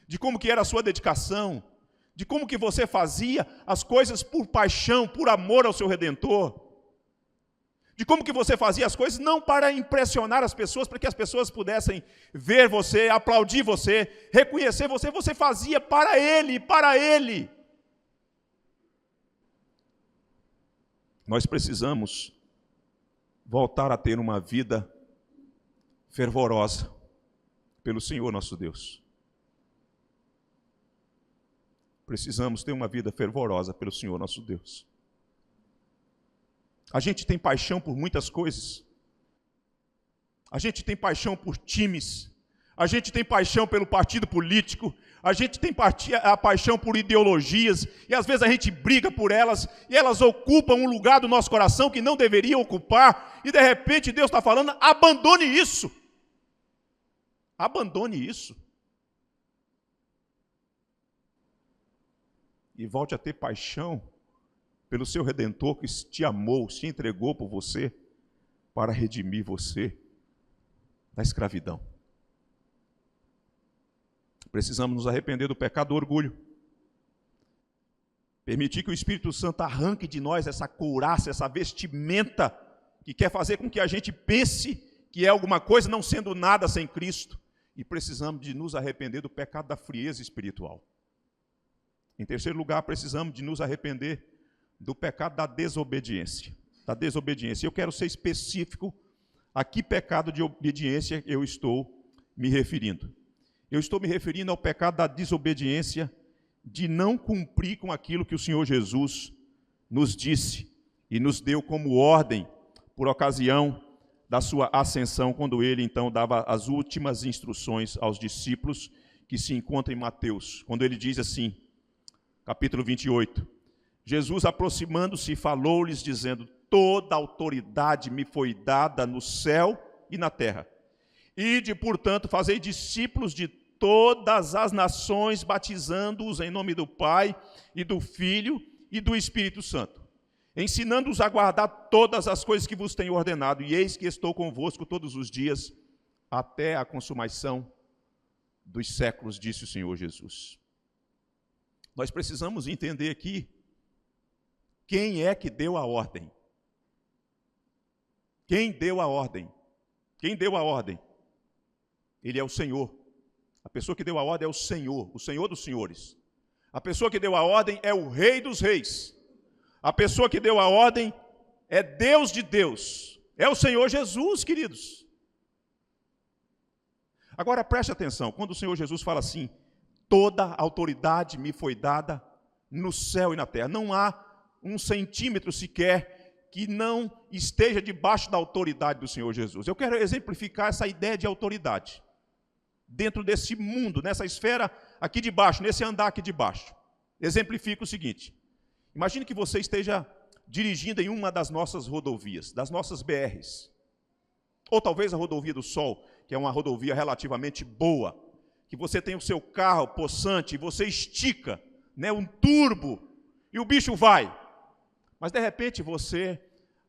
de como que era a sua dedicação, de como que você fazia as coisas por paixão, por amor ao seu Redentor, de como que você fazia as coisas não para impressionar as pessoas, para que as pessoas pudessem ver você, aplaudir você, reconhecer você, você fazia para Ele, para Ele. Nós precisamos voltar a ter uma vida fervorosa pelo Senhor nosso Deus. Precisamos ter uma vida fervorosa pelo Senhor nosso Deus. A gente tem paixão por muitas coisas. A gente tem paixão por times. A gente tem paixão pelo partido político. A gente tem a paixão por ideologias. E às vezes a gente briga por elas. E elas ocupam um lugar do nosso coração que não deveriam ocupar. E de repente Deus está falando: abandone isso. Abandone isso. E volte a ter paixão pelo seu Redentor que te amou, se entregou por você para redimir você da escravidão. Precisamos nos arrepender do pecado do orgulho. Permitir que o Espírito Santo arranque de nós essa couraça, essa vestimenta que quer fazer com que a gente pense que é alguma coisa, não sendo nada sem Cristo. E precisamos de nos arrepender do pecado da frieza espiritual. Em terceiro lugar, precisamos de nos arrepender do pecado da desobediência. Da desobediência. Eu quero ser específico a que pecado de obediência eu estou me referindo. Eu estou me referindo ao pecado da desobediência, de não cumprir com aquilo que o Senhor Jesus nos disse e nos deu como ordem por ocasião da sua ascensão, quando ele então dava as últimas instruções aos discípulos, que se encontram em Mateus, quando ele diz assim, capítulo 28, Jesus, aproximando-se, falou-lhes, dizendo: toda autoridade me foi dada no céu e na terra. Ide, portanto, fazei discípulos de todas as nações, batizando-os em nome do Pai e do Filho e do Espírito Santo, ensinando-os a guardar todas as coisas que vos tenho ordenado, e eis que estou convosco todos os dias, até a consumação dos séculos, disse o Senhor Jesus. Nós precisamos entender aqui quem é que deu a ordem. Quem deu a ordem? Quem deu a ordem? Ele é o Senhor. A pessoa que deu a ordem é o Senhor dos senhores. A pessoa que deu a ordem é o Rei dos reis. A pessoa que deu a ordem é Deus de Deus. É o Senhor Jesus, queridos. Agora preste atenção, quando o Senhor Jesus fala assim, Toda a autoridade me foi dada no céu e na terra. Não há 1 centímetro sequer que não esteja debaixo da autoridade do Senhor Jesus. Eu quero exemplificar essa ideia de autoridade dentro desse mundo, nessa esfera aqui de baixo, nesse andar aqui de baixo. Exemplifico o seguinte: imagine que você esteja dirigindo em uma das nossas rodovias, das nossas BRs, ou talvez a rodovia do Sol, que é uma rodovia relativamente boa, que você tem o seu carro possante, e você estica, né, um turbo, e o bicho vai. Mas de repente você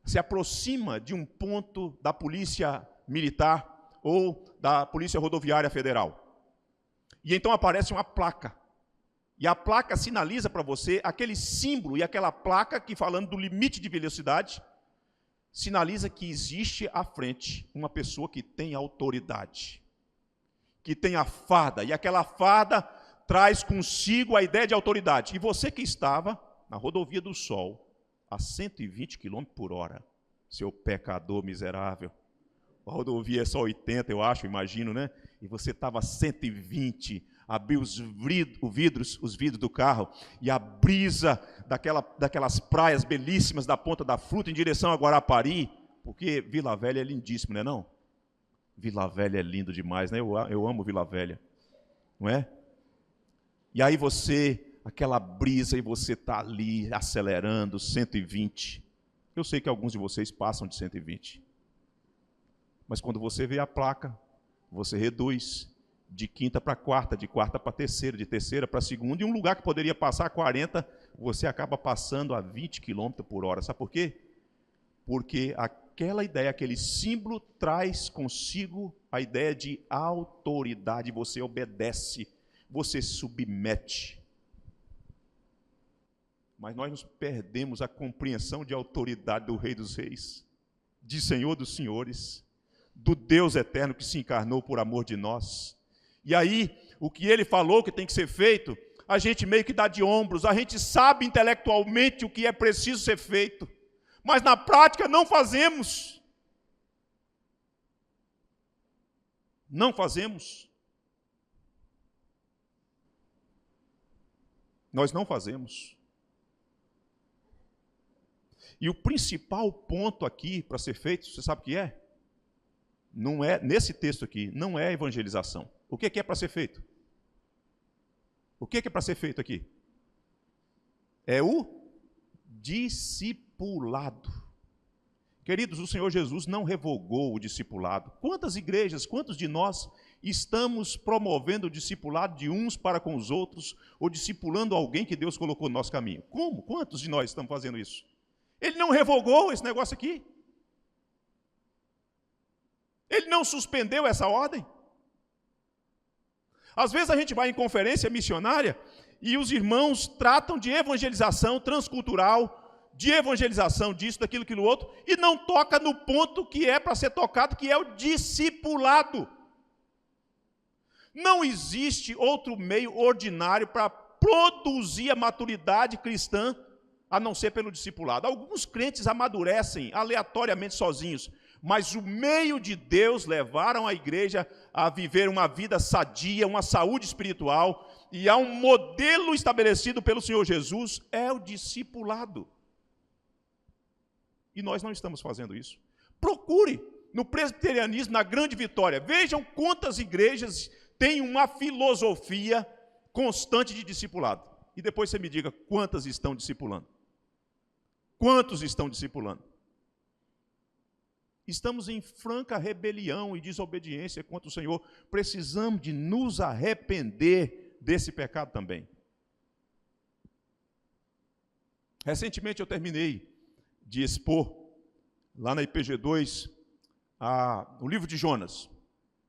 se aproxima de um ponto da polícia militar ou da Polícia Rodoviária Federal. E então aparece uma placa. E a placa sinaliza para você aquele símbolo e aquela placa que, falando do limite de velocidade, sinaliza que existe à frente uma pessoa que tem autoridade, que tem a farda, e aquela farda traz consigo a ideia de autoridade. E você que estava na rodovia do Sol, a 120 km por hora, seu pecador miserável, a rodovia é só 80, eu acho, imagino, né? E você estava a 120, abriu os vidros do carro, e a brisa daquelas praias belíssimas da Ponta da Fruta em direção a Guarapari, porque Vila Velha é lindíssimo, não é não? Vila Velha é lindo demais, né? Eu amo Vila Velha, não é? E aí aquela brisa, e você está ali acelerando 120. Eu sei que alguns de vocês passam de 120. Mas quando você vê a placa, você reduz de quinta para quarta, de quarta para terceira, de terceira para segunda, e um lugar que poderia passar a 40, você acaba passando a 20 km por hora. Sabe por quê? Porque aquela ideia, aquele símbolo traz consigo a ideia de autoridade. Você obedece, você submete. Mas nós nos perdemos a compreensão de autoridade do Rei dos Reis, de Senhor dos Senhores, do Deus eterno que se encarnou por amor de nós. E aí, o que ele falou que tem que ser feito, a gente meio que dá de ombros, a gente sabe intelectualmente o que é preciso ser feito, mas na prática não fazemos. Não fazemos. Nós não fazemos. E o principal ponto aqui para ser feito, você sabe o que é? Não é, nesse texto aqui, não é evangelização. O que é para ser feito? O que é para ser feito aqui? É o discipulado. Queridos, o Senhor Jesus não revogou o discipulado. Quantas igrejas, quantos de nós estamos promovendo o discipulado de uns para com os outros, ou discipulando alguém que Deus colocou no nosso caminho? Como? Quantos de nós estamos fazendo isso? Ele não revogou esse negócio aqui. Ele não suspendeu essa ordem. Às vezes a gente vai em conferência missionária e os irmãos tratam de evangelização transcultural, de evangelização disso, daquilo, aquilo outro, e não toca no ponto que é para ser tocado, que é o discipulado. Não existe outro meio ordinário para produzir a maturidade cristã a não ser pelo discipulado. Alguns crentes amadurecem aleatoriamente sozinhos, mas o meio de Deus levaram a igreja a viver uma vida sadia, uma saúde espiritual, e há um modelo estabelecido pelo Senhor Jesus, é o discipulado. E nós não estamos fazendo isso. Procure no presbiterianismo, na Grande Vitória, vejam quantas igrejas têm uma filosofia constante de discipulado. E depois você me diga quantas estão discipulando. Quantos estão discipulando? Estamos em franca rebelião e desobediência contra o Senhor. Precisamos de nos arrepender desse pecado também. Recentemente eu terminei de expor, lá na IPG2, o livro de Jonas.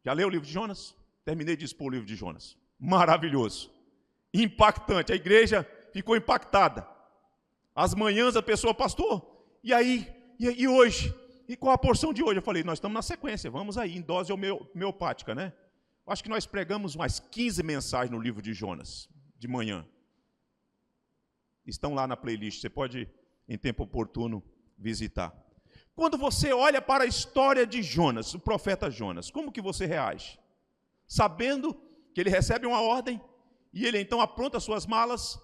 Já leu o livro de Jonas? Terminei de expor o livro de Jonas. Maravilhoso. Impactante. A igreja ficou impactada. As manhãs a pessoa, pastor, e aí? E hoje? E qual a porção de hoje? Eu falei, nós estamos na sequência, vamos aí, em dose homeopática, né? Acho que nós pregamos umas 15 mensagens no livro de Jonas, de manhã. Estão lá na playlist, você pode, em tempo oportuno, visitar. Quando você olha para a história de Jonas, o profeta Jonas, como que você reage? Sabendo que ele recebe uma ordem E ele então apronta suas malas,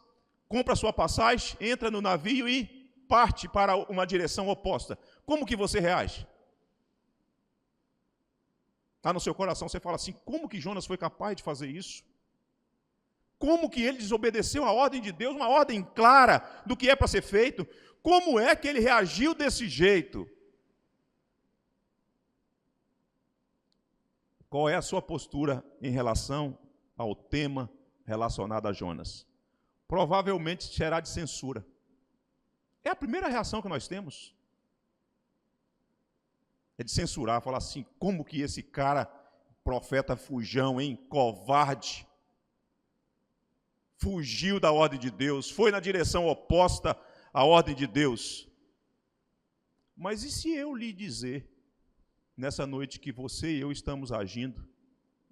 compra sua passagem, entra no navio e parte para uma direção oposta. Como que você reage? Está no seu coração, você fala assim, como que Jonas foi capaz de fazer isso? Como que ele desobedeceu a ordem de Deus, uma ordem clara do que é para ser feito? Como é que ele reagiu desse jeito? Qual é a sua postura em relação ao tema relacionado a Jonas? Provavelmente será de censura. É a primeira reação que nós temos. É de censurar, falar assim, como que esse cara, profeta fujão, hein, covarde, fugiu da ordem de Deus, foi na direção oposta à ordem de Deus. Mas e se eu lhe dizer, nessa noite, que você e eu estamos agindo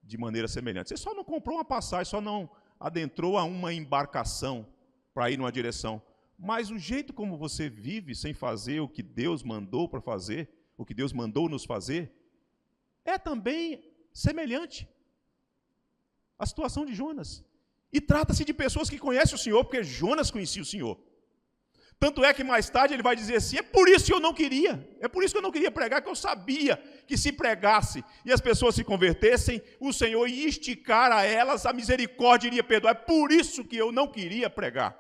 de maneira semelhante? Você só não comprou uma passagem, só não adentrou a uma embarcação para ir numa direção. Mas o jeito como você vive sem fazer o que Deus mandou para fazer, o que Deus mandou nos fazer, é também semelhante à situação de Jonas. E trata-se de pessoas que conhecem o Senhor, porque Jonas conhecia o Senhor. Tanto é que mais tarde ele vai dizer assim, é por isso que eu não queria pregar, que eu sabia que se pregasse e as pessoas se convertessem, o Senhor ia esticar a elas, a misericórdia iria perdoar, é por isso que eu não queria pregar.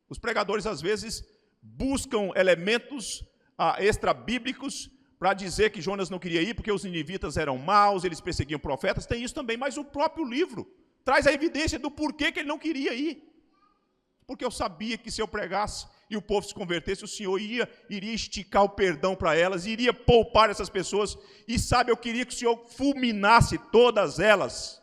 Os pregadores às vezes buscam elementos extra-bíblicos para dizer que Jonas não queria ir porque os ninivitas eram maus, eles perseguiam profetas, tem isso também, mas o próprio livro traz a evidência do porquê que ele não queria ir. Porque eu sabia que se eu pregasse e o povo se convertesse, o Senhor iria esticar o perdão para elas, iria poupar essas pessoas, e sabe, eu queria que o Senhor fulminasse todas elas.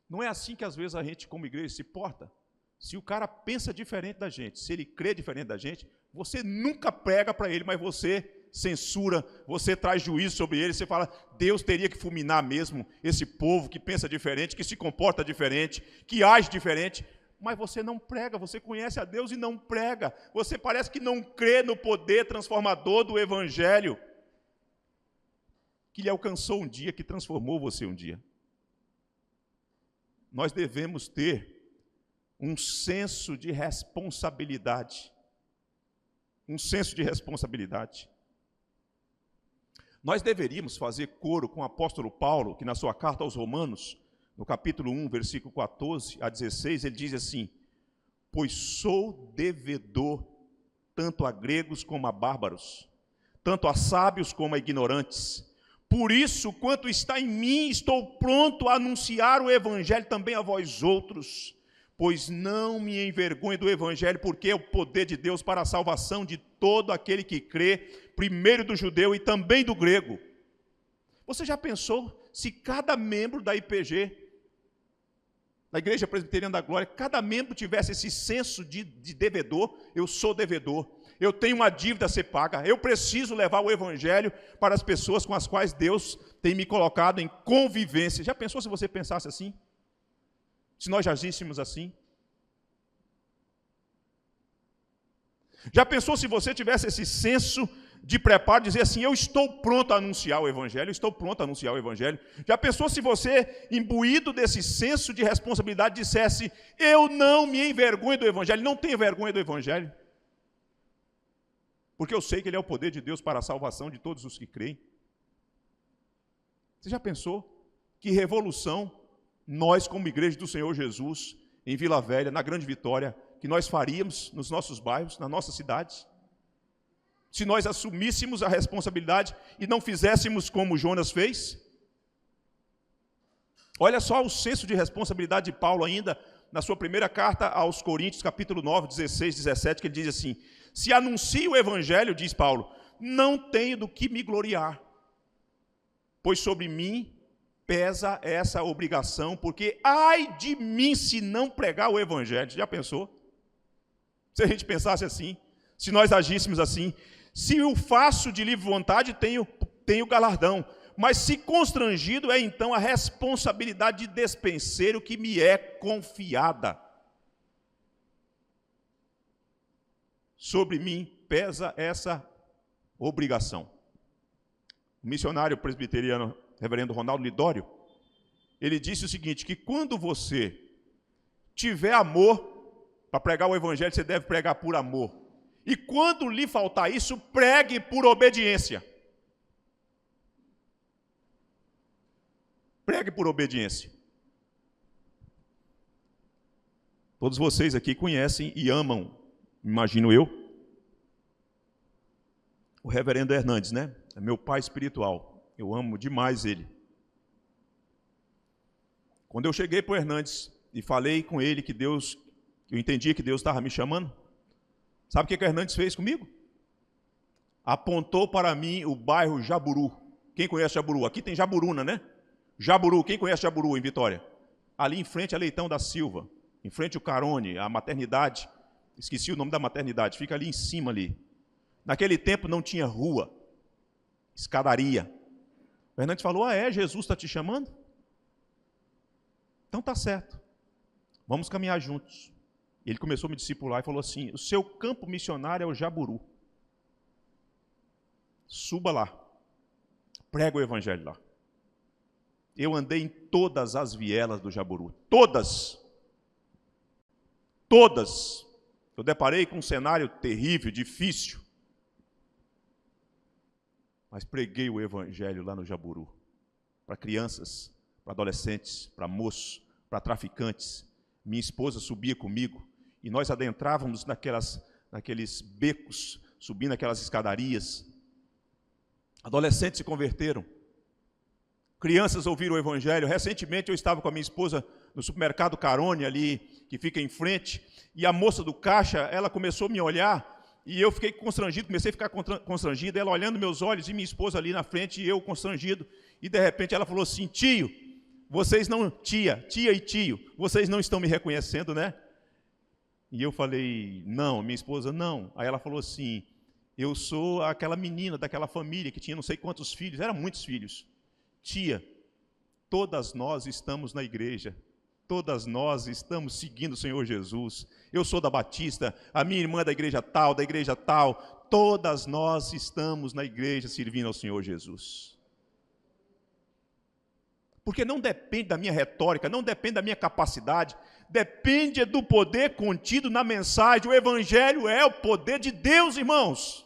Não é assim que às vezes a gente como igreja se porta? Se o cara pensa diferente da gente, se ele crê diferente da gente, você nunca prega para ele, mas você censura, você traz juízo sobre ele, você fala, Deus teria que fulminar mesmo esse povo que pensa diferente, que se comporta diferente, que age diferente, mas você não prega, você conhece a Deus e não prega, você parece que não crê no poder transformador do Evangelho, que lhe alcançou um dia, que transformou você um dia. Nós devemos ter um senso de responsabilidade. Um senso de responsabilidade. Nós deveríamos fazer coro com o apóstolo Paulo, que na sua carta aos Romanos, no capítulo 1, versículo 14 a 16, ele diz assim, pois sou devedor tanto a gregos como a bárbaros, tanto a sábios como a ignorantes. Por isso, quanto está em mim, estou pronto a anunciar o evangelho também a vós outros, pois não me envergonho do evangelho, porque é o poder de Deus para a salvação de todo aquele que crê, primeiro do judeu e também do grego. Você já pensou se cada membro da IPG, da Igreja Presbiteriana da Glória, cada membro tivesse esse senso de devedor? Eu sou devedor, eu tenho uma dívida a ser paga, eu preciso levar o evangelho para as pessoas com as quais Deus tem me colocado em convivência. Já pensou se você pensasse assim? Se nós agíssemos assim? Já pensou se você tivesse esse senso de preparo, dizer assim, eu estou pronto a anunciar o evangelho, eu estou pronto a anunciar o evangelho? Já pensou se você, imbuído desse senso de responsabilidade, dissesse, eu não me envergonho do evangelho, não tenho vergonha do evangelho, porque eu sei que ele é o poder de Deus para a salvação de todos os que creem? Você já pensou que revolução nós, como igreja do Senhor Jesus, em Vila Velha, na Grande Vitória, que nós faríamos nos nossos bairros, nas nossas cidades, se nós assumíssemos a responsabilidade e não fizéssemos como Jonas fez? Olha só o senso de responsabilidade de Paulo ainda, na sua primeira carta aos Coríntios, capítulo 9, 16, 17, que ele diz assim, se anuncio o evangelho, diz Paulo, não tenho do que me gloriar, pois sobre mim pesa essa obrigação, porque ai de mim se não pregar o evangelho. Já pensou? Se a gente pensasse assim, se nós agíssemos assim, se o faço de livre vontade, tenho galardão, mas se constrangido é então a responsabilidade de despenseiro que me é confiada. Sobre mim pesa essa obrigação. O missionário presbiteriano, reverendo Ronaldo Lidório, ele disse o seguinte, que quando você tiver amor, para pregar o evangelho, você deve pregar por amor. E quando lhe faltar isso, pregue por obediência. Pregue por obediência. Todos vocês aqui conhecem e amam, imagino eu, o reverendo Hernandes, né? É meu pai espiritual. Eu amo demais ele. Quando eu cheguei para o Hernandes e falei com ele que Deus, eu entendia que Deus estava me chamando, sabe o que o Hernandes fez comigo? Apontou para mim o bairro Jaburu. Quem conhece Jaburu? Aqui tem Jaburuna, né? Jaburu, quem conhece Jaburu em Vitória? Ali em frente a Leitão da Silva, em frente ao Carone, a maternidade, esqueci o nome da maternidade, fica ali em cima ali. Naquele tempo não tinha rua, escadaria. O Hernandes falou, Jesus está te chamando? Então tá certo, vamos caminhar juntos. Ele começou a me discipular e falou assim, o seu campo missionário é o Jaburu. Suba lá, prega o evangelho lá. Eu andei em todas as vielas do Jaburu, todas. Eu deparei com um cenário terrível, difícil. Mas preguei o evangelho lá no Jaburu, para crianças, para adolescentes, para moços, para traficantes. Minha esposa subia comigo e nós adentrávamos naqueles becos, subindo aquelas escadarias. Adolescentes se converteram. Crianças ouviram o evangelho. Recentemente eu estava com a minha esposa no supermercado Carone ali, que fica em frente, e a moça do caixa, ela começou a me olhar, e eu fiquei constrangido, comecei a ficar constrangido, ela olhando meus olhos, e minha esposa ali na frente, e eu constrangido, e de repente ela falou assim, tia e tio, vocês não estão me reconhecendo, né? E eu falei, não, minha esposa, não. Aí ela falou assim, eu sou aquela menina daquela família que tinha não sei quantos filhos, eram muitos filhos. Tia, todas nós estamos na igreja, todas nós estamos seguindo o Senhor Jesus. Eu sou da Batista, a minha irmã é da igreja tal, todas nós estamos na igreja servindo ao Senhor Jesus. Porque não depende da minha retórica, não depende da minha capacidade, depende do poder contido na mensagem. O evangelho é o poder de Deus, irmãos.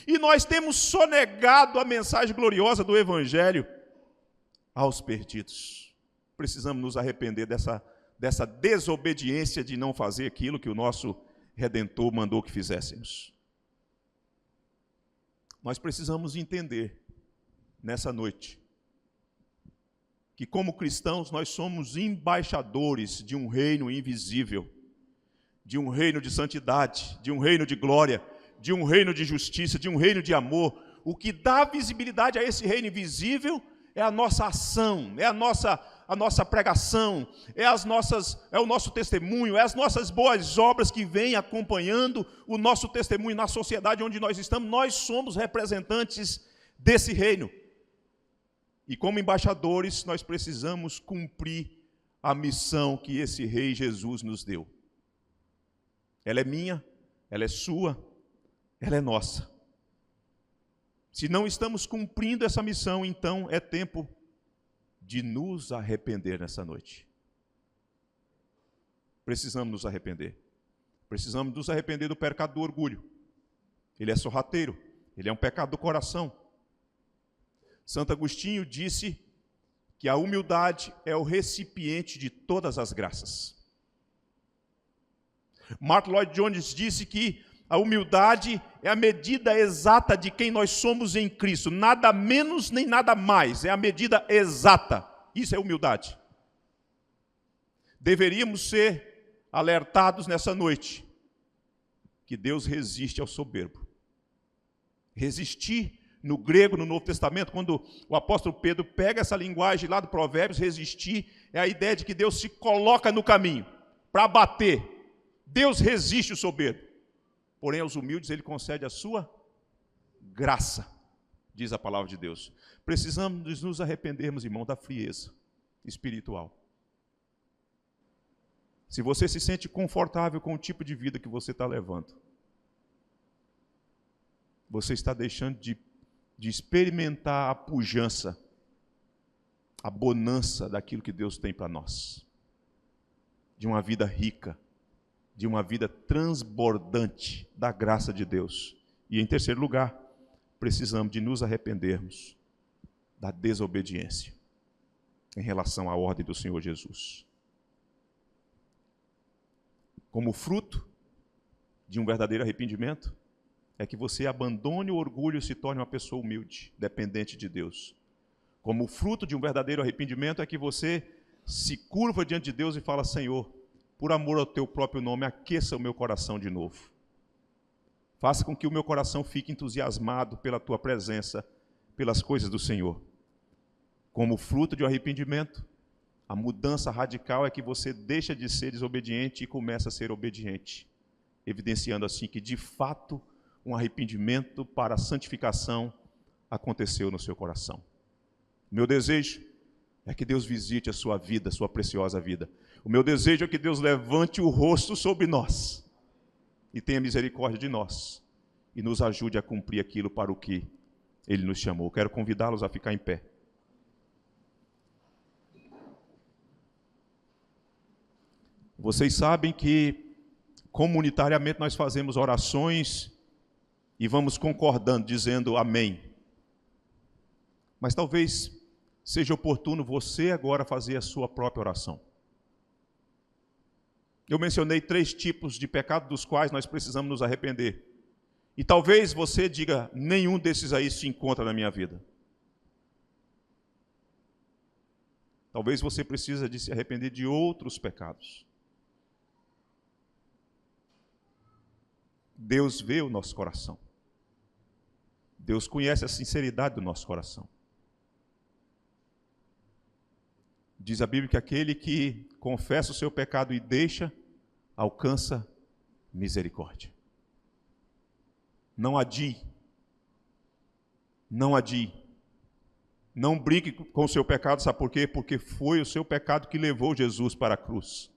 E nós temos sonegado a mensagem gloriosa do evangelho aos perdidos. Precisamos nos arrepender dessa desobediência de não fazer aquilo que o nosso Redentor mandou que fizéssemos. Nós precisamos entender, nessa noite, que como cristãos nós somos embaixadores de um reino invisível, de um reino de santidade, de um reino de glória, de um reino de justiça, de um reino de amor. O que dá visibilidade a esse reino invisível é a nossa ação, é a nossa pregação, é o nosso testemunho, é as nossas boas obras que vêm acompanhando o nosso testemunho na sociedade onde nós estamos. Nós somos representantes desse reino. E como embaixadores, nós precisamos cumprir a missão que esse Rei Jesus nos deu. Ela é minha, ela é sua, ela é nossa. Se não estamos cumprindo essa missão, então é tempo de nos arrepender nessa noite. Precisamos nos arrepender. Precisamos nos arrepender do pecado do orgulho. Ele é sorrateiro, ele é um pecado do coração. Santo Agostinho disse que a humildade é o recipiente de todas as graças. Martin Lloyd Jones disse que a humildade é a medida exata de quem nós somos em Cristo. Nada menos nem nada mais. É a medida exata. Isso é humildade. Deveríamos ser alertados nessa noite que Deus resiste ao soberbo. Resistir, no grego, no Novo Testamento, quando o apóstolo Pedro pega essa linguagem lá do Provérbios, resistir, é a ideia de que Deus se coloca no caminho para bater. Deus resiste o soberbo. Porém, aos humildes ele concede a sua graça, diz a palavra de Deus. Precisamos nos arrependermos, irmão, da frieza espiritual. Se você se sente confortável com o tipo de vida que você está levando, você está deixando de experimentar a pujança, a bonança daquilo que Deus tem para nós, de uma vida rica, de uma vida transbordante da graça de Deus. E em terceiro lugar, precisamos de nos arrependermos da desobediência em relação à ordem do Senhor Jesus. Como fruto de um verdadeiro arrependimento, é que você abandone o orgulho e se torne uma pessoa humilde, dependente de Deus. Como fruto de um verdadeiro arrependimento, é que você se curva diante de Deus e fala: Senhor, por amor ao teu próprio nome, aqueça o meu coração de novo. Faça com que o meu coração fique entusiasmado pela tua presença, pelas coisas do Senhor. Como fruto de um arrependimento, a mudança radical é que você deixa de ser desobediente e começa a ser obediente, evidenciando assim que, de fato, um arrependimento para a santificação aconteceu no seu coração. Meu desejo é que Deus visite a sua vida, a sua preciosa vida. O meu desejo é que Deus levante o rosto sobre nós e tenha misericórdia de nós e nos ajude a cumprir aquilo para o que Ele nos chamou. Quero convidá-los a ficar em pé. Vocês sabem que comunitariamente nós fazemos orações e vamos concordando, dizendo amém. Mas talvez seja oportuno você agora fazer a sua própria oração. Eu mencionei 3 tipos de pecado dos quais nós precisamos nos arrepender. E talvez você diga: nenhum desses aí se encontra na minha vida. Talvez você precise de se arrepender de outros pecados. Deus vê o nosso coração. Deus conhece a sinceridade do nosso coração. Diz a Bíblia que aquele que confessa o seu pecado e deixa, alcança misericórdia. Não adie. Não adie. Não brinque com o seu pecado, sabe por quê? Porque foi o seu pecado que levou Jesus para a cruz.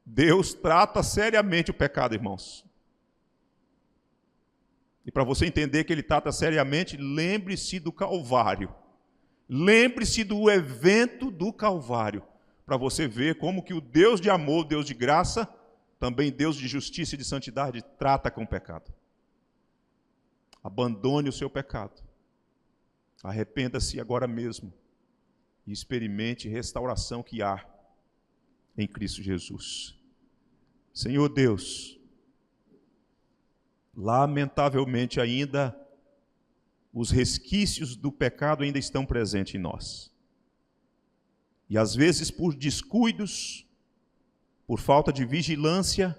Deus trata seriamente o pecado, irmãos. E para você entender que Ele trata seriamente, lembre-se do Calvário. Lembre-se do evento do Calvário, para você ver como que o Deus de amor, Deus de graça, também Deus de justiça e de santidade, trata com o pecado. Abandone o seu pecado. Arrependa-se agora mesmo e experimente a restauração que há em Cristo Jesus. Senhor Deus, lamentavelmente ainda os resquícios do pecado ainda estão presentes em nós. E às vezes por descuidos, por falta de vigilância,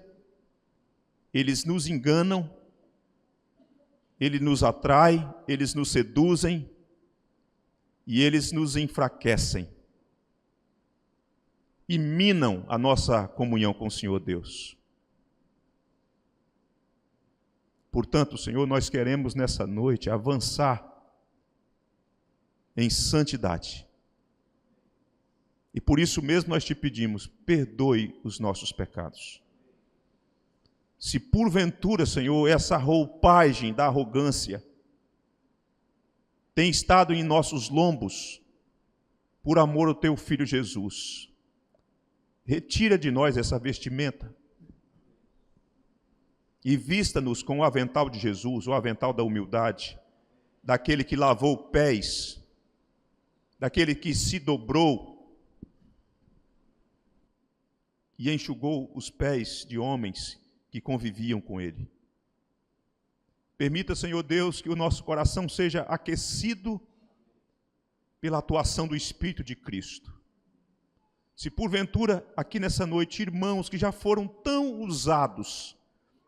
eles nos enganam, eles nos atraem, eles nos seduzem e eles nos enfraquecem e minam a nossa comunhão com o Senhor Deus. Portanto, Senhor, nós queremos nessa noite avançar em santidade. E por isso mesmo nós te pedimos, perdoe os nossos pecados. Se porventura, Senhor, essa roupagem da arrogância tem estado em nossos lombos, por amor ao teu Filho Jesus, retira de nós essa vestimenta e vista-nos com o avental de Jesus, o avental da humildade, daquele que lavou pés, daquele que se dobrou e enxugou os pés de homens que conviviam com ele. Permita, Senhor Deus, que o nosso coração seja aquecido pela atuação do Espírito de Cristo. Se porventura, aqui nessa noite, irmãos que já foram tão usados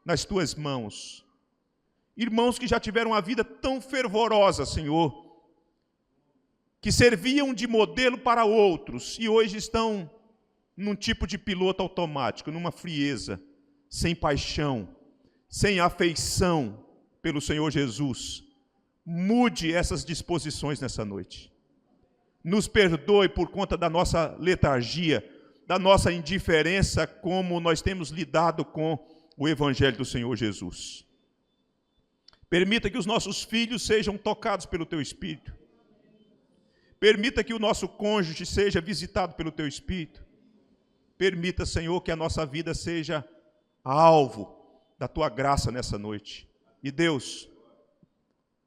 nas tuas mãos, irmãos que já tiveram uma vida tão fervorosa, Senhor, que serviam de modelo para outros e hoje estão num tipo de piloto automático, numa frieza, sem paixão, sem afeição pelo Senhor Jesus. Mude essas disposições nessa noite. Nos perdoe por conta da nossa letargia, da nossa indiferença, como nós temos lidado com o Evangelho do Senhor Jesus. Permita que os nossos filhos sejam tocados pelo Teu Espírito. Permita que o nosso cônjuge seja visitado pelo Teu Espírito. Permita, Senhor, que a nossa vida seja alvo da Tua graça nessa noite. E Deus,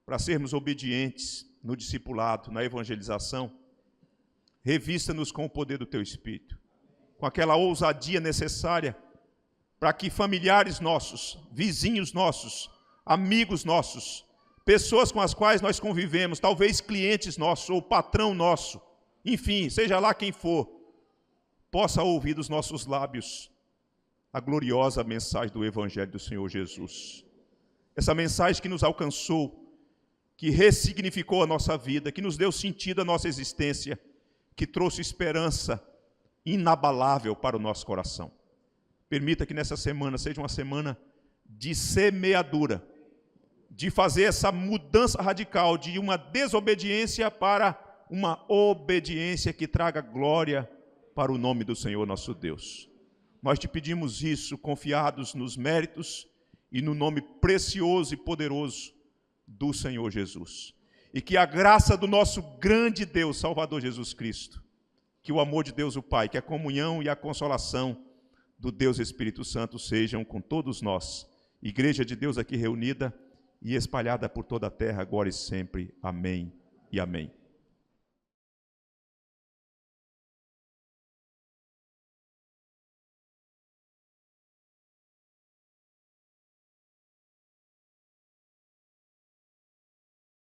para sermos obedientes no discipulado, na evangelização, revista-nos com o poder do Teu Espírito, com aquela ousadia necessária para que familiares nossos, vizinhos nossos, amigos nossos, pessoas com as quais nós convivemos, talvez clientes nossos ou patrão nosso, enfim, seja lá quem for, possa ouvir dos nossos lábios a gloriosa mensagem do Evangelho do Senhor Jesus. Essa mensagem que nos alcançou, que ressignificou a nossa vida, que nos deu sentido à nossa existência, que trouxe esperança inabalável para o nosso coração. Permita que nessa semana seja uma semana de semeadura, de fazer essa mudança radical de uma desobediência para uma obediência que traga glória para o nome do Senhor nosso Deus. Nós te pedimos isso confiados nos méritos e no nome precioso e poderoso do Senhor Jesus. E que a graça do nosso grande Deus, Salvador Jesus Cristo, que o amor de Deus o Pai, que a comunhão e a consolação do Deus Espírito Santo sejam com todos nós. Igreja de Deus aqui reunida e espalhada por toda a terra, agora e sempre. Amém e amém.